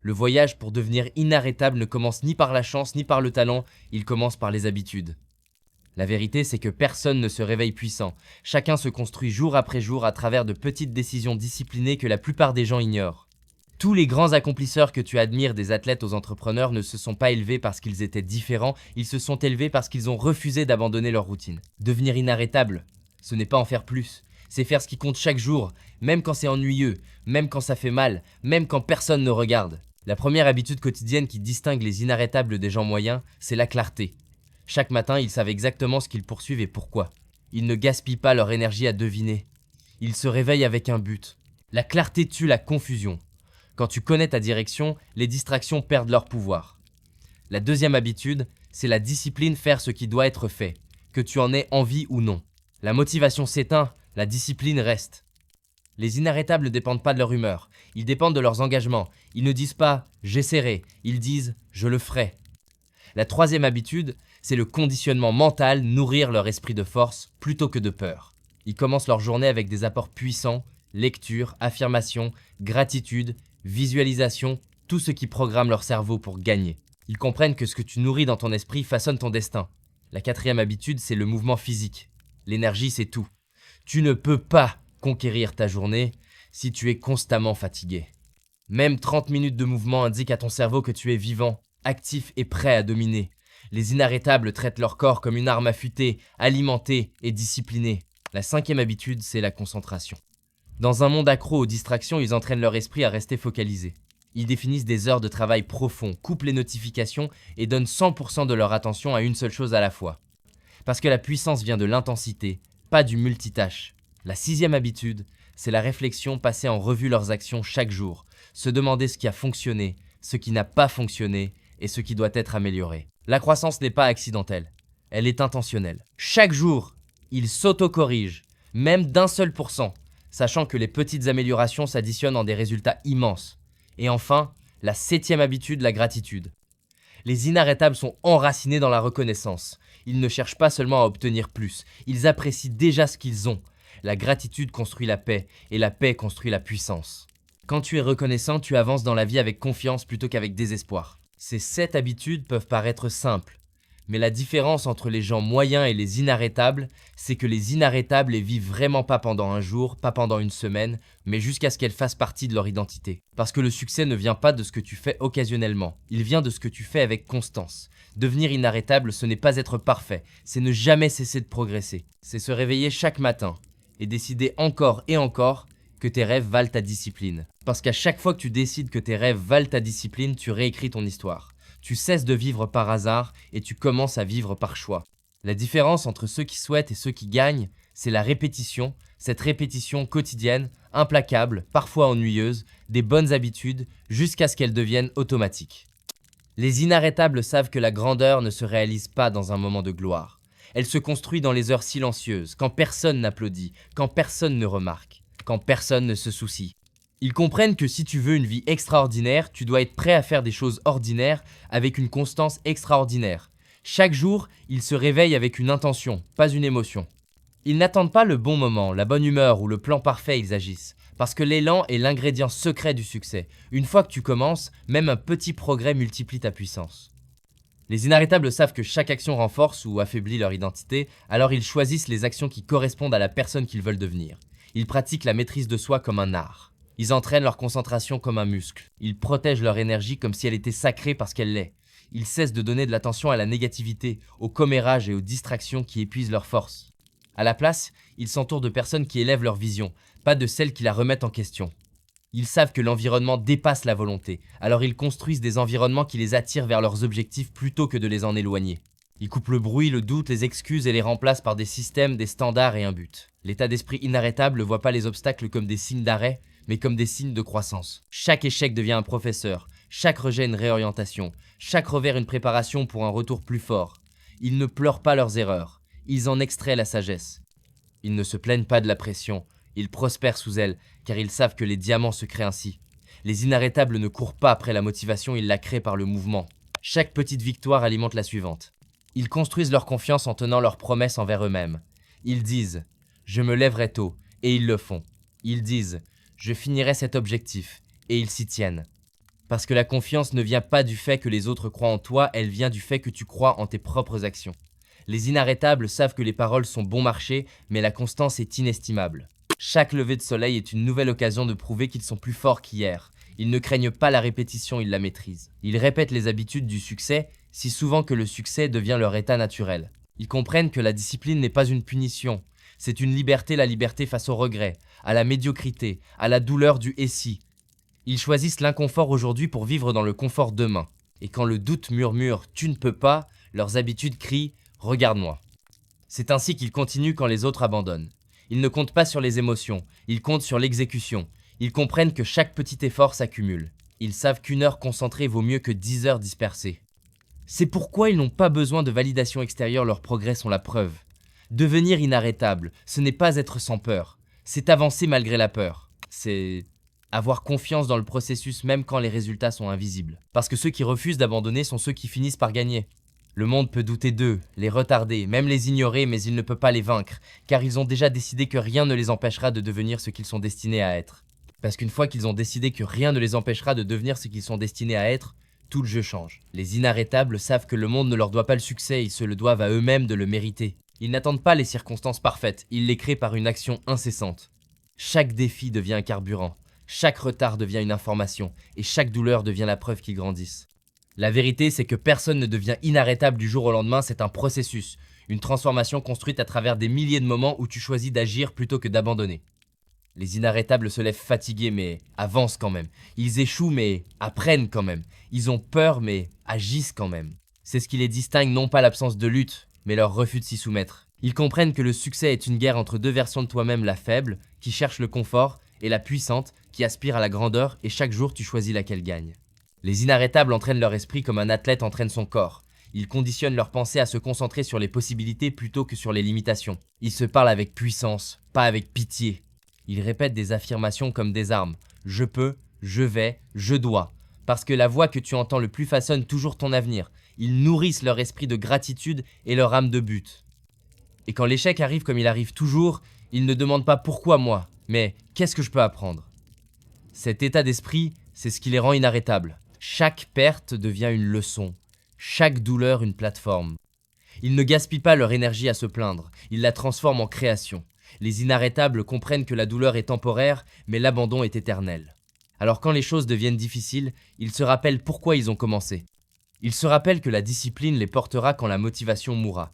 Le voyage pour devenir inarrêtable ne commence ni par la chance ni par le talent, il commence par les habitudes. La vérité, c'est que personne ne se réveille puissant. Chacun se construit jour après jour à travers de petites décisions disciplinées que la plupart des gens ignorent. Tous les grands accomplisseurs que tu admires des athlètes aux entrepreneurs ne se sont pas élevés parce qu'ils étaient différents, ils se sont élevés parce qu'ils ont refusé d'abandonner leur routine. Devenir inarrêtable, ce n'est pas en faire plus. C'est faire ce qui compte chaque jour, même quand c'est ennuyeux, même quand ça fait mal, même quand personne ne regarde. La première habitude quotidienne qui distingue les inarrêtables des gens moyens, c'est la clarté. Chaque matin, ils savent exactement ce qu'ils poursuivent et pourquoi. Ils ne gaspillent pas leur énergie à deviner. Ils se réveillent avec un but. La clarté tue la confusion. Quand tu connais ta direction, les distractions perdent leur pouvoir. La deuxième habitude, c'est la discipline, faire ce qui doit être fait, que tu en aies envie ou non. La motivation s'éteint, la discipline reste. Les inarrêtables ne dépendent pas de leur humeur, ils dépendent de leurs engagements. Ils ne disent pas « j'essaierai », ils disent « je le ferai ». La troisième habitude, c'est le conditionnement mental, nourrir leur esprit de force plutôt que de peur. Ils commencent leur journée avec des apports puissants, lecture, affirmation, gratitude, visualisation, tout ce qui programme leur cerveau pour gagner. Ils comprennent que ce que tu nourris dans ton esprit façonne ton destin. La quatrième habitude, c'est le mouvement physique. L'énergie, c'est tout. Tu ne peux pas conquérir ta journée si tu es constamment fatigué. Même 30 minutes de mouvement indiquent à ton cerveau que tu es vivant, actif et prêt à dominer. Les inarrêtables traitent leur corps comme une arme affûtée, alimentée et disciplinée. La cinquième habitude, c'est la concentration. Dans un monde accro aux distractions, ils entraînent leur esprit à rester focalisé. Ils définissent des heures de travail profond, coupent les notifications et donnent 100% de leur attention à une seule chose à la fois. Parce que la puissance vient de l'intensité, pas du multitâche. La sixième habitude, c'est la réflexion, passer en revue leurs actions chaque jour, se demander ce qui a fonctionné, ce qui n'a pas fonctionné et ce qui doit être amélioré. La croissance n'est pas accidentelle, elle est intentionnelle. Chaque jour, ils s'auto-corrigent, même d'un seul pourcent, sachant que les petites améliorations s'additionnent en des résultats immenses. Et enfin, la septième habitude, la gratitude. Les inarrêtables sont enracinés dans la reconnaissance. Ils ne cherchent pas seulement à obtenir plus, ils apprécient déjà ce qu'ils ont. La gratitude construit la paix, et la paix construit la puissance. Quand tu es reconnaissant, tu avances dans la vie avec confiance plutôt qu'avec désespoir. Ces 7 habitudes peuvent paraître simples, mais la différence entre les gens moyens et les inarrêtables, c'est que les inarrêtables les vivent vraiment pas pendant un jour, pas pendant une semaine, mais jusqu'à ce qu'elles fassent partie de leur identité. Parce que le succès ne vient pas de ce que tu fais occasionnellement, il vient de ce que tu fais avec constance. Devenir inarrêtable, ce n'est pas être parfait, c'est ne jamais cesser de progresser. C'est se réveiller chaque matin et décider encore et encore que tes rêves valent ta discipline. Parce qu'à chaque fois que tu décides que tes rêves valent ta discipline, tu réécris ton histoire. Tu cesses de vivre par hasard et tu commences à vivre par choix. La différence entre ceux qui souhaitent et ceux qui gagnent, c'est la répétition, cette répétition quotidienne, implacable, parfois ennuyeuse, des bonnes habitudes, jusqu'à ce qu'elles deviennent automatiques. Les inarrêtables savent que la grandeur ne se réalise pas dans un moment de gloire. Elle se construit dans les heures silencieuses, quand personne n'applaudit, quand personne ne remarque, quand personne ne se soucie. Ils comprennent que si tu veux une vie extraordinaire, tu dois être prêt à faire des choses ordinaires avec une constance extraordinaire. Chaque jour, ils se réveillent avec une intention, pas une émotion. Ils n'attendent pas le bon moment, la bonne humeur ou le plan parfait, ils agissent. Parce que l'élan est l'ingrédient secret du succès. Une fois que tu commences, même un petit progrès multiplie ta puissance. Les inarrêtables savent que chaque action renforce ou affaiblit leur identité, alors ils choisissent les actions qui correspondent à la personne qu'ils veulent devenir. Ils pratiquent la maîtrise de soi comme un art. Ils entraînent leur concentration comme un muscle. Ils protègent leur énergie comme si elle était sacrée parce qu'elle l'est. Ils cessent de donner de l'attention à la négativité, au commérage et aux distractions qui épuisent leur force. À la place, ils s'entourent de personnes qui élèvent leur vision, pas de celles qui la remettent en question. Ils savent que l'environnement dépasse la volonté, alors ils construisent des environnements qui les attirent vers leurs objectifs plutôt que de les en éloigner. Ils coupent le bruit, le doute, les excuses et les remplacent par des systèmes, des standards et un but. L'état d'esprit inarrêtable ne voit pas les obstacles comme des signes d'arrêt, mais comme des signes de croissance. Chaque échec devient un professeur, chaque rejet une réorientation, chaque revers une préparation pour un retour plus fort. Ils ne pleurent pas leurs erreurs, ils en extraient la sagesse. Ils ne se plaignent pas de la pression, ils prospèrent sous elle, car ils savent que les diamants se créent ainsi. Les inarrêtables ne courent pas après la motivation, ils la créent par le mouvement. Chaque petite victoire alimente la suivante. Ils construisent leur confiance en tenant leurs promesses envers eux-mêmes. Ils disent « Je me lèverai tôt » et ils le font. Ils disent « Je finirai cet objectif » et ils s'y tiennent. Parce que la confiance ne vient pas du fait que les autres croient en toi, elle vient du fait que tu crois en tes propres actions. Les inarrêtables savent que les paroles sont bon marché, mais la constance est inestimable. Chaque lever de soleil est une nouvelle occasion de prouver qu'ils sont plus forts qu'hier. Ils ne craignent pas la répétition, ils la maîtrisent. Ils répètent les habitudes du succès, si souvent que le succès devient leur état naturel. Ils comprennent que la discipline n'est pas une punition. C'est une liberté, la liberté face au regret, à la médiocrité, à la douleur du « et si ». Ils choisissent l'inconfort aujourd'hui pour vivre dans le confort demain. Et quand le doute murmure « tu ne peux pas », leurs habitudes crient « regarde-moi ». C'est ainsi qu'ils continuent quand les autres abandonnent. Ils ne comptent pas sur les émotions, ils comptent sur l'exécution. Ils comprennent que chaque petit effort s'accumule. Ils savent qu'une heure concentrée vaut mieux que 10 heures dispersées. C'est pourquoi ils n'ont pas besoin de validation extérieure, leurs progrès sont la preuve. Devenir inarrêtable, ce n'est pas être sans peur, c'est avancer malgré la peur. C'est avoir confiance dans le processus même quand les résultats sont invisibles. Parce que ceux qui refusent d'abandonner sont ceux qui finissent par gagner. Le monde peut douter d'eux, les retarder, même les ignorer, mais il ne peut pas les vaincre, car ils ont déjà décidé que rien ne les empêchera de devenir ce qu'ils sont destinés à être. Parce qu'une fois qu'ils ont décidé que rien ne les empêchera de devenir ce qu'ils sont destinés à être, tout le jeu change. Les inarrêtables savent que le monde ne leur doit pas le succès, ils se le doivent à eux-mêmes de le mériter. Ils n'attendent pas les circonstances parfaites, ils les créent par une action incessante. Chaque défi devient un carburant, chaque retard devient une information, et chaque douleur devient la preuve qu'ils grandissent. La vérité, c'est que personne ne devient inarrêtable du jour au lendemain, c'est un processus, une transformation construite à travers des milliers de moments où tu choisis d'agir plutôt que d'abandonner. Les inarrêtables se lèvent fatigués mais avancent quand même. Ils échouent mais apprennent quand même. Ils ont peur mais agissent quand même. C'est ce qui les distingue, non pas l'absence de lutte, mais leur refus de s'y soumettre. Ils comprennent que le succès est une guerre entre deux versions de toi-même, la faible, qui cherche le confort, et la puissante, qui aspire à la grandeur, et chaque jour tu choisis laquelle gagne. Les inarrêtables entraînent leur esprit comme un athlète entraîne son corps. Ils conditionnent leur pensée à se concentrer sur les possibilités plutôt que sur les limitations. Ils se parlent avec puissance, pas avec pitié. Ils répètent des affirmations comme des armes. Je peux, je vais, je dois. Parce que la voix que tu entends le plus façonne toujours ton avenir. Ils nourrissent leur esprit de gratitude et leur âme de but. Et quand l'échec arrive comme il arrive toujours, ils ne demandent pas pourquoi moi, mais qu'est-ce que je peux apprendre. Cet état d'esprit, c'est ce qui les rend inarrêtables. Chaque perte devient une leçon, chaque douleur une plateforme. Ils ne gaspillent pas leur énergie à se plaindre, ils la transforment en création. Les inarrêtables comprennent que la douleur est temporaire, mais l'abandon est éternel. Alors quand les choses deviennent difficiles, ils se rappellent pourquoi ils ont commencé. Ils se rappellent que la discipline les portera quand la motivation mourra.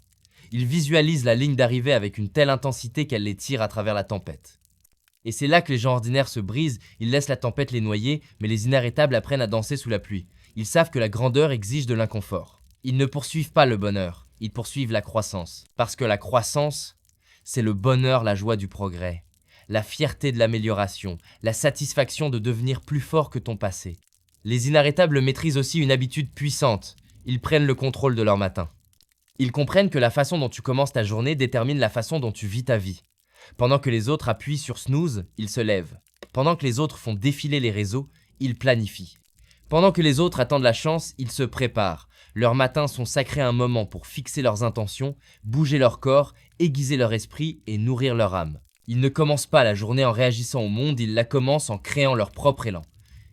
Ils visualisent la ligne d'arrivée avec une telle intensité qu'elle les tire à travers la tempête. Et c'est là que les gens ordinaires se brisent, ils laissent la tempête les noyer, mais les inarrêtables apprennent à danser sous la pluie. Ils savent que la grandeur exige de l'inconfort. Ils ne poursuivent pas le bonheur, ils poursuivent la croissance. Parce que la croissance, c'est le bonheur, la joie du progrès, la fierté de l'amélioration, la satisfaction de devenir plus fort que ton passé. Les inarrêtables maîtrisent aussi une habitude puissante, ils prennent le contrôle de leur matin. Ils comprennent que la façon dont tu commences ta journée détermine la façon dont tu vis ta vie. Pendant que les autres appuient sur snooze, ils se lèvent. Pendant que les autres font défiler les réseaux, ils planifient. Pendant que les autres attendent la chance, ils se préparent. Leurs matins sont sacrés un moment pour fixer leurs intentions, bouger leur corps, aiguiser leur esprit et nourrir leur âme. Ils ne commencent pas la journée en réagissant au monde, ils la commencent en créant leur propre élan.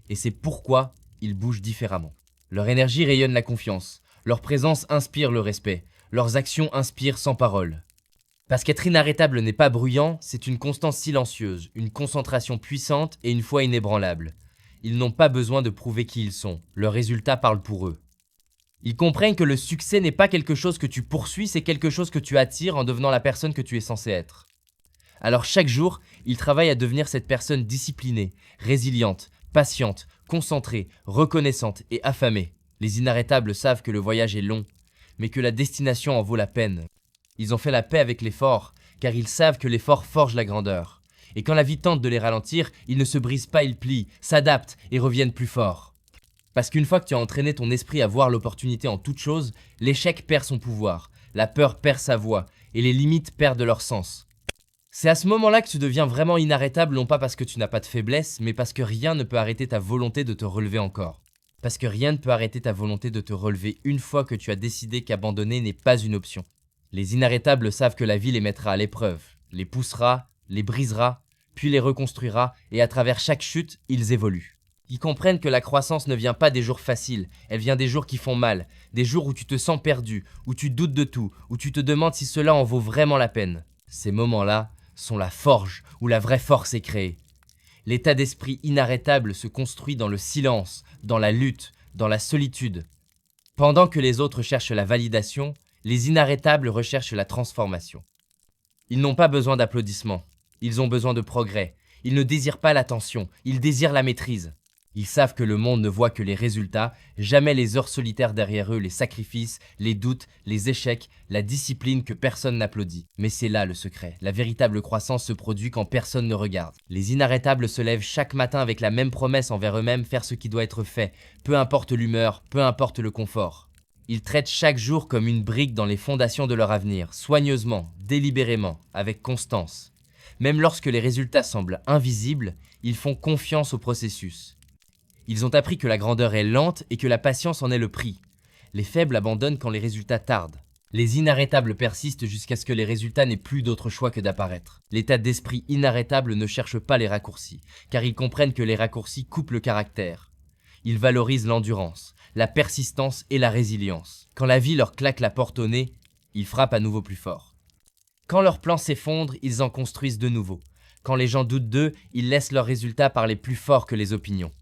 Et c'est pourquoi ils bougent différemment. Leur énergie rayonne la confiance, leur présence inspire le respect, leurs actions inspirent sans parole. Parce qu'être inarrêtable n'est pas bruyant, c'est une constance silencieuse, une concentration puissante et une foi inébranlable. Ils n'ont pas besoin de prouver qui ils sont, leurs résultats parlent pour eux. Ils comprennent que le succès n'est pas quelque chose que tu poursuis, c'est quelque chose que tu attires en devenant la personne que tu es censé être. Alors chaque jour, ils travaillent à devenir cette personne disciplinée, résiliente, patiente, concentrée, reconnaissante et affamée. Les inarrêtables savent que le voyage est long, mais que la destination en vaut la peine. Ils ont fait la paix avec l'effort, car ils savent que l'effort forge la grandeur. Et quand la vie tente de les ralentir, ils ne se brisent pas, ils plient, s'adaptent et reviennent plus forts. Parce qu'une fois que tu as entraîné ton esprit à voir l'opportunité en toute chose, l'échec perd son pouvoir, la peur perd sa voix, et les limites perdent leur sens. C'est à ce moment-là que tu deviens vraiment inarrêtable, non pas parce que tu n'as pas de faiblesse, mais parce que rien ne peut arrêter ta volonté de te relever encore. Parce que rien ne peut arrêter ta volonté de te relever une fois que tu as décidé qu'abandonner n'est pas une option. Les inarrêtables savent que la vie les mettra à l'épreuve, les poussera, les brisera, puis les reconstruira, et à travers chaque chute, ils évoluent. Ils comprennent que la croissance ne vient pas des jours faciles, elle vient des jours qui font mal, des jours où tu te sens perdu, où tu doutes de tout, où tu te demandes si cela en vaut vraiment la peine. Ces moments-là sont la forge où la vraie force est créée. L'état d'esprit inarrêtable se construit dans le silence, dans la lutte, dans la solitude. Pendant que les autres cherchent la validation, les inarrêtables recherchent la transformation. Ils n'ont pas besoin d'applaudissements, ils ont besoin de progrès. Ils ne désirent pas l'attention, ils désirent la maîtrise. Ils savent que le monde ne voit que les résultats, jamais les heures solitaires derrière eux, les sacrifices, les doutes, les échecs, la discipline que personne n'applaudit. Mais c'est là le secret. La véritable croissance se produit quand personne ne regarde. Les inarrêtables se lèvent chaque matin avec la même promesse envers eux-mêmes, faire ce qui doit être fait, peu importe l'humeur, peu importe le confort. Ils traitent chaque jour comme une brique dans les fondations de leur avenir, soigneusement, délibérément, avec constance. Même lorsque les résultats semblent invisibles, ils font confiance au processus. Ils ont appris que la grandeur est lente et que la patience en est le prix. Les faibles abandonnent quand les résultats tardent. Les inarrêtables persistent jusqu'à ce que les résultats n'aient plus d'autre choix que d'apparaître. L'état d'esprit inarrêtable ne cherche pas les raccourcis, car ils comprennent que les raccourcis coupent le caractère. Ils valorisent l'endurance, la persistance et la résilience. Quand la vie leur claque la porte au nez, ils frappent à nouveau plus fort. Quand leurs plans s'effondrent, ils en construisent de nouveaux. Quand les gens doutent d'eux, ils laissent leurs résultats parler plus fort que les opinions.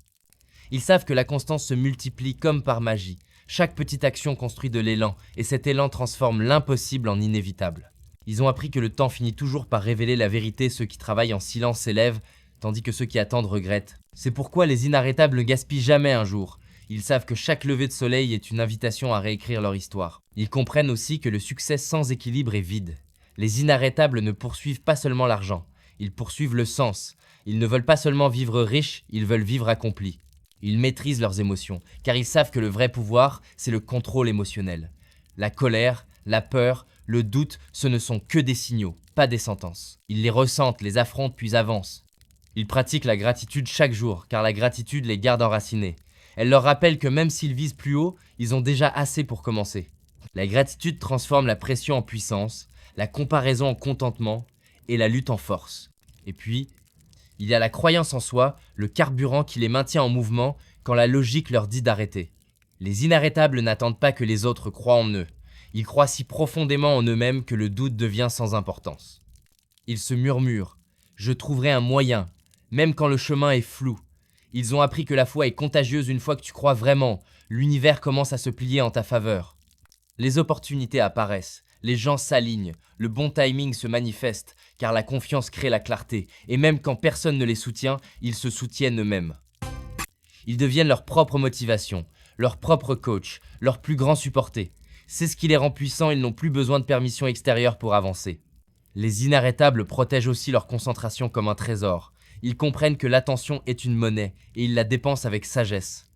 Ils savent que la constance se multiplie comme par magie. Chaque petite action construit de l'élan, et cet élan transforme l'impossible en inévitable. Ils ont appris que le temps finit toujours par révéler la vérité, ceux qui travaillent en silence s'élèvent, tandis que ceux qui attendent regrettent. C'est pourquoi les inarrêtables ne gaspillent jamais un jour. Ils savent que chaque lever de soleil est une invitation à réécrire leur histoire. Ils comprennent aussi que le succès sans équilibre est vide. Les inarrêtables ne poursuivent pas seulement l'argent, ils poursuivent le sens. Ils ne veulent pas seulement vivre riches, ils veulent vivre accomplis. Ils maîtrisent leurs émotions, car ils savent que le vrai pouvoir, c'est le contrôle émotionnel. La colère, la peur, le doute, ce ne sont que des signaux, pas des sentences. Ils les ressentent, les affrontent puis avancent. Ils pratiquent la gratitude chaque jour, car la gratitude les garde enracinés. Elle leur rappelle que même s'ils visent plus haut, ils ont déjà assez pour commencer. La gratitude transforme la pression en puissance, la comparaison en contentement et la lutte en force. Et puis, il y a la croyance en soi, le carburant qui les maintient en mouvement quand la logique leur dit d'arrêter. Les inarrêtables n'attendent pas que les autres croient en eux. Ils croient si profondément en eux-mêmes que le doute devient sans importance. Ils se murmurent « Je trouverai un moyen », même quand le chemin est flou. Ils ont appris que la foi est contagieuse une fois que tu crois vraiment. L'univers commence à se plier en ta faveur. Les opportunités apparaissent. Les gens s'alignent, le bon timing se manifeste, car la confiance crée la clarté, et même quand personne ne les soutient, ils se soutiennent eux-mêmes. Ils deviennent leur propre motivation, leur propre coach, leur plus grand supporter. C'est ce qui les rend puissants, ils n'ont plus besoin de permission extérieure pour avancer. Les inarrêtables protègent aussi leur concentration comme un trésor. Ils comprennent que l'attention est une monnaie, et ils la dépensent avec sagesse.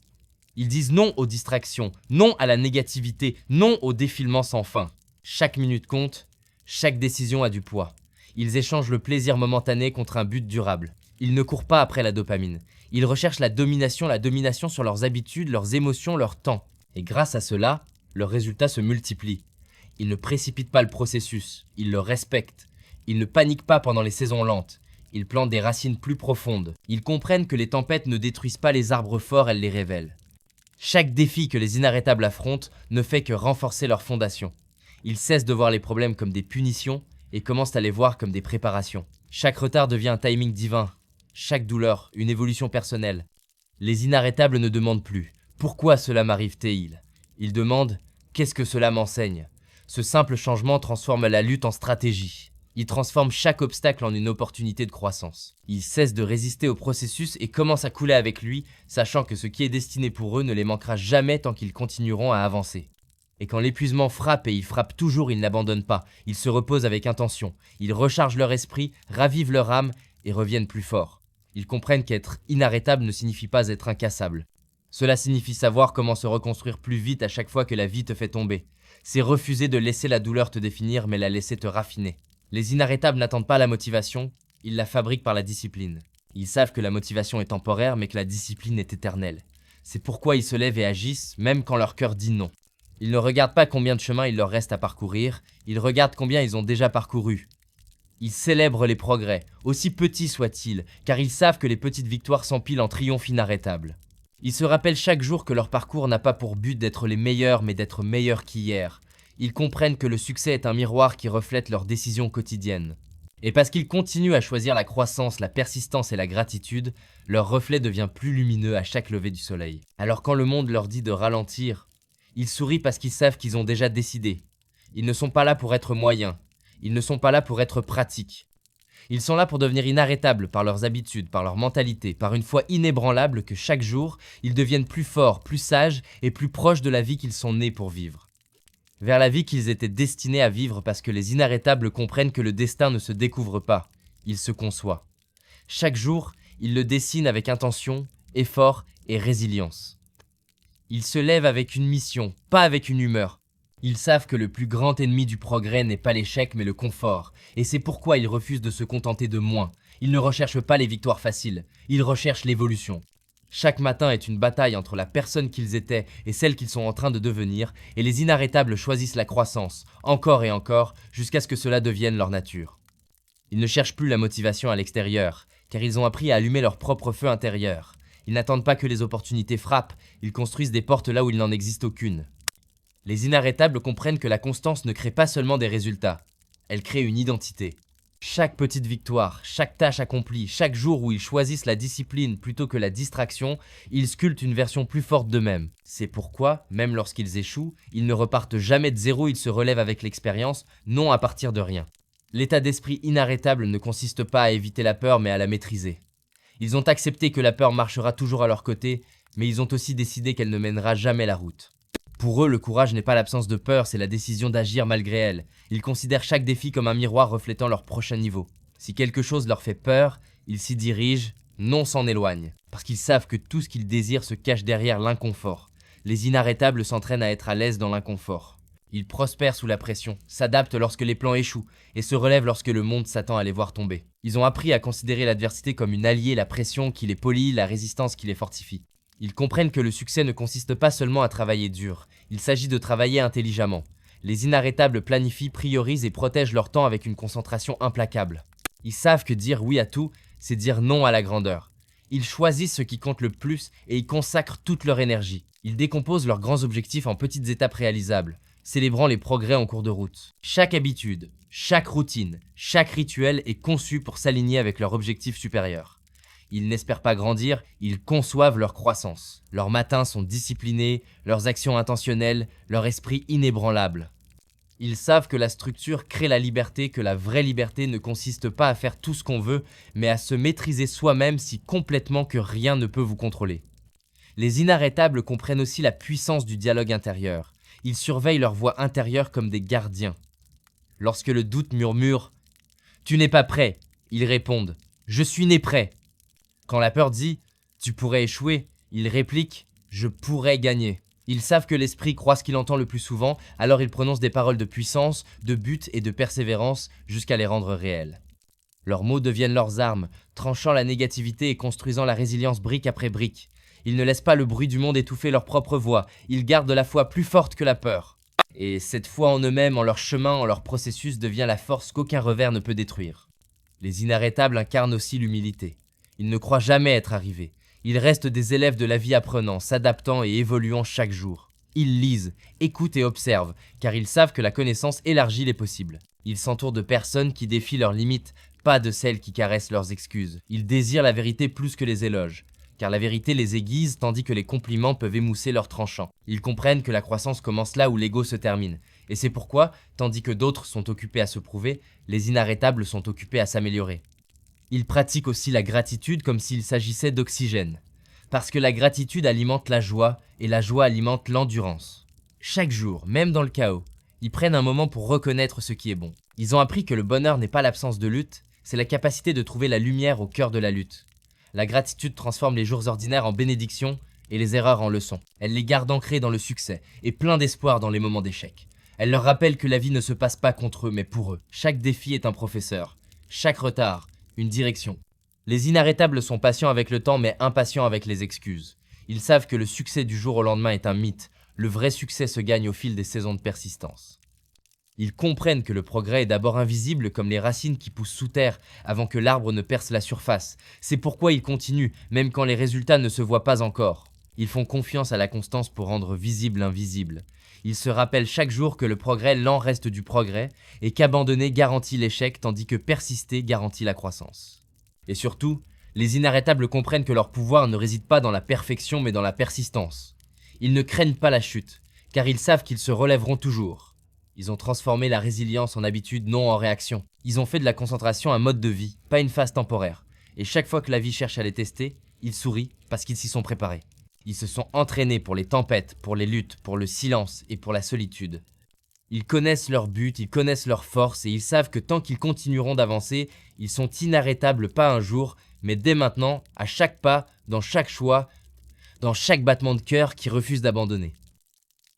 Ils disent non aux distractions, non à la négativité, non au défilement sans fin. Chaque minute compte, chaque décision a du poids. Ils échangent le plaisir momentané contre un but durable. Ils ne courent pas après la dopamine. Ils recherchent la domination sur leurs habitudes, leurs émotions, leur temps. Et grâce à cela, leurs résultats se multiplient. Ils ne précipitent pas le processus, ils le respectent. Ils ne paniquent pas pendant les saisons lentes. Ils plantent des racines plus profondes. Ils comprennent que les tempêtes ne détruisent pas les arbres forts, elles les révèlent. Chaque défi que les inarrêtables affrontent ne fait que renforcer leur fondation. Ils cessent de voir les problèmes comme des punitions et commencent à les voir comme des préparations. Chaque retard devient un timing divin, chaque douleur, une évolution personnelle. Les inarrêtables ne demandent plus « Pourquoi cela m'arrive-t-il » Ils demandent « Qu'est-ce que cela m'enseigne ?» Ce simple changement transforme la lutte en stratégie. Ils transforment chaque obstacle en une opportunité de croissance. Ils cessent de résister au processus et commencent à couler avec lui, sachant que ce qui est destiné pour eux ne les manquera jamais tant qu'ils continueront à avancer. Et quand l'épuisement frappe et ils frappent toujours, ils n'abandonnent pas. Ils se reposent avec intention. Ils rechargent leur esprit, ravivent leur âme et reviennent plus forts. Ils comprennent qu'être inarrêtable ne signifie pas être incassable. Cela signifie savoir comment se reconstruire plus vite à chaque fois que la vie te fait tomber. C'est refuser de laisser la douleur te définir, mais la laisser te raffiner. Les inarrêtables n'attendent pas la motivation, ils la fabriquent par la discipline. Ils savent que la motivation est temporaire, mais que la discipline est éternelle. C'est pourquoi ils se lèvent et agissent, même quand leur cœur dit non. Ils ne regardent pas combien de chemin il leur reste à parcourir, ils regardent combien ils ont déjà parcouru. Ils célèbrent les progrès, aussi petits soient-ils, car ils savent que les petites victoires s'empilent en triomphes inarrêtables. Ils se rappellent chaque jour que leur parcours n'a pas pour but d'être les meilleurs, mais d'être meilleurs qu'hier. Ils comprennent que le succès est un miroir qui reflète leurs décisions quotidiennes. Et parce qu'ils continuent à choisir la croissance, la persistance et la gratitude, leur reflet devient plus lumineux à chaque lever du soleil. Alors quand le monde leur dit de ralentir, ils sourient parce qu'ils savent qu'ils ont déjà décidé. Ils ne sont pas là pour être moyens, ils ne sont pas là pour être pratiques. Ils sont là pour devenir inarrêtables par leurs habitudes, par leur mentalité, par une foi inébranlable que chaque jour, ils deviennent plus forts, plus sages et plus proches de la vie qu'ils sont nés pour vivre. Vers la vie qu'ils étaient destinés à vivre parce que les inarrêtables comprennent que le destin ne se découvre pas, il se conçoit. Chaque jour, ils le dessinent avec intention, effort et résilience. Ils se lèvent avec une mission, pas avec une humeur. Ils savent que le plus grand ennemi du progrès n'est pas l'échec mais le confort, et c'est pourquoi ils refusent de se contenter de moins. Ils ne recherchent pas les victoires faciles, ils recherchent l'évolution. Chaque matin est une bataille entre la personne qu'ils étaient et celle qu'ils sont en train de devenir, et les inarrêtables choisissent la croissance, encore et encore, jusqu'à ce que cela devienne leur nature. Ils ne cherchent plus la motivation à l'extérieur, car ils ont appris à allumer leur propre feu intérieur. Ils n'attendent pas que les opportunités frappent, ils construisent des portes là où il n'en existe aucune. Les inarrêtables comprennent que la constance ne crée pas seulement des résultats, elle crée une identité. Chaque petite victoire, chaque tâche accomplie, chaque jour où ils choisissent la discipline plutôt que la distraction, ils sculptent une version plus forte d'eux-mêmes. C'est pourquoi, même lorsqu'ils échouent, ils ne repartent jamais de zéro, ils se relèvent avec l'expérience, non à partir de rien. L'état d'esprit inarrêtable ne consiste pas à éviter la peur mais à la maîtriser. Ils ont accepté que la peur marchera toujours à leur côté, mais ils ont aussi décidé qu'elle ne mènera jamais la route. Pour eux, le courage n'est pas l'absence de peur, c'est la décision d'agir malgré elle. Ils considèrent chaque défi comme un miroir reflétant leur prochain niveau. Si quelque chose leur fait peur, ils s'y dirigent, non s'en éloignent, parce qu'ils savent que tout ce qu'ils désirent se cache derrière l'inconfort. Les inarrêtables s'entraînent à être à l'aise dans l'inconfort. Ils prospèrent sous la pression, s'adaptent lorsque les plans échouent, et se relèvent lorsque le monde s'attend à les voir tomber. Ils ont appris à considérer l'adversité comme une alliée, la pression qui les polie, la résistance qui les fortifie. Ils comprennent que le succès ne consiste pas seulement à travailler dur, il s'agit de travailler intelligemment. Les inarrêtables planifient, priorisent et protègent leur temps avec une concentration implacable. Ils savent que dire oui à tout, c'est dire non à la grandeur. Ils choisissent ce qui compte le plus et y consacrent toute leur énergie. Ils décomposent leurs grands objectifs en petites étapes réalisables, célébrant les progrès en cours de route. Chaque habitude, chaque routine, chaque rituel est conçu pour s'aligner avec leur objectif supérieur. Ils n'espèrent pas grandir, ils conçoivent leur croissance. Leurs matins sont disciplinés, leurs actions intentionnelles, leur esprit inébranlable. Ils savent que la structure crée la liberté, que la vraie liberté ne consiste pas à faire tout ce qu'on veut, mais à se maîtriser soi-même si complètement que rien ne peut vous contrôler. Les inarrêtables comprennent aussi la puissance du dialogue intérieur. Ils surveillent leur voix intérieure comme des gardiens. Lorsque le doute murmure « Tu n'es pas prêt », ils répondent « Je suis né prêt ». Quand la peur dit « Tu pourrais échouer », ils répliquent « Je pourrais gagner ». Ils savent que l'esprit croit ce qu'il entend le plus souvent, alors ils prononcent des paroles de puissance, de but et de persévérance jusqu'à les rendre réelles. Leurs mots deviennent leurs armes, tranchant la négativité et construisant la résilience brique après brique. Ils ne laissent pas le bruit du monde étouffer leur propre voix, ils gardent la foi plus forte que la peur. Et cette foi en eux-mêmes, en leur chemin, en leur processus devient la force qu'aucun revers ne peut détruire. Les inarrêtables incarnent aussi l'humilité. Ils ne croient jamais être arrivés. Ils restent des élèves de la vie apprenant, s'adaptant et évoluant chaque jour. Ils lisent, écoutent et observent, car ils savent que la connaissance élargit les possibles. Ils s'entourent de personnes qui défient leurs limites, pas de celles qui caressent leurs excuses. Ils désirent la vérité plus que les éloges, car la vérité les aiguise tandis que les compliments peuvent émousser leurs tranchants. Ils comprennent que la croissance commence là où l'ego se termine. Et c'est pourquoi, tandis que d'autres sont occupés à se prouver, les inarrêtables sont occupés à s'améliorer. Ils pratiquent aussi la gratitude comme s'il s'agissait d'oxygène. Parce que la gratitude alimente la joie et la joie alimente l'endurance. Chaque jour, même dans le chaos, ils prennent un moment pour reconnaître ce qui est bon. Ils ont appris que le bonheur n'est pas l'absence de lutte, c'est la capacité de trouver la lumière au cœur de la lutte. La gratitude transforme les jours ordinaires en bénédictions et les erreurs en leçons. Elle les garde ancrés dans le succès et plein d'espoir dans les moments d'échec. Elle leur rappelle que la vie ne se passe pas contre eux mais pour eux. Chaque défi est un professeur. Chaque retard, une direction. Les inarrêtables sont patients avec le temps mais impatients avec les excuses. Ils savent que le succès du jour au lendemain est un mythe. Le vrai succès se gagne au fil des saisons de persistance. Ils comprennent que le progrès est d'abord invisible comme les racines qui poussent sous terre avant que l'arbre ne perce la surface. C'est pourquoi ils continuent, même quand les résultats ne se voient pas encore. Ils font confiance à la constance pour rendre visible l'invisible. Ils se rappellent chaque jour que le progrès lent reste du progrès et qu'abandonner garantit l'échec tandis que persister garantit la croissance. Et surtout, les inarrêtables comprennent que leur pouvoir ne réside pas dans la perfection mais dans la persistance. Ils ne craignent pas la chute, car ils savent qu'ils se relèveront toujours. Ils ont transformé la résilience en habitude, non en réaction. Ils ont fait de la concentration un mode de vie, pas une phase temporaire. Et chaque fois que la vie cherche à les tester, ils sourient parce qu'ils s'y sont préparés. Ils se sont entraînés pour les tempêtes, pour les luttes, pour le silence et pour la solitude. Ils connaissent leur but, ils connaissent leurs forces et ils savent que tant qu'ils continueront d'avancer, ils sont inarrêtables pas un jour, mais dès maintenant, à chaque pas, dans chaque choix, dans chaque battement de cœur qui refuse d'abandonner.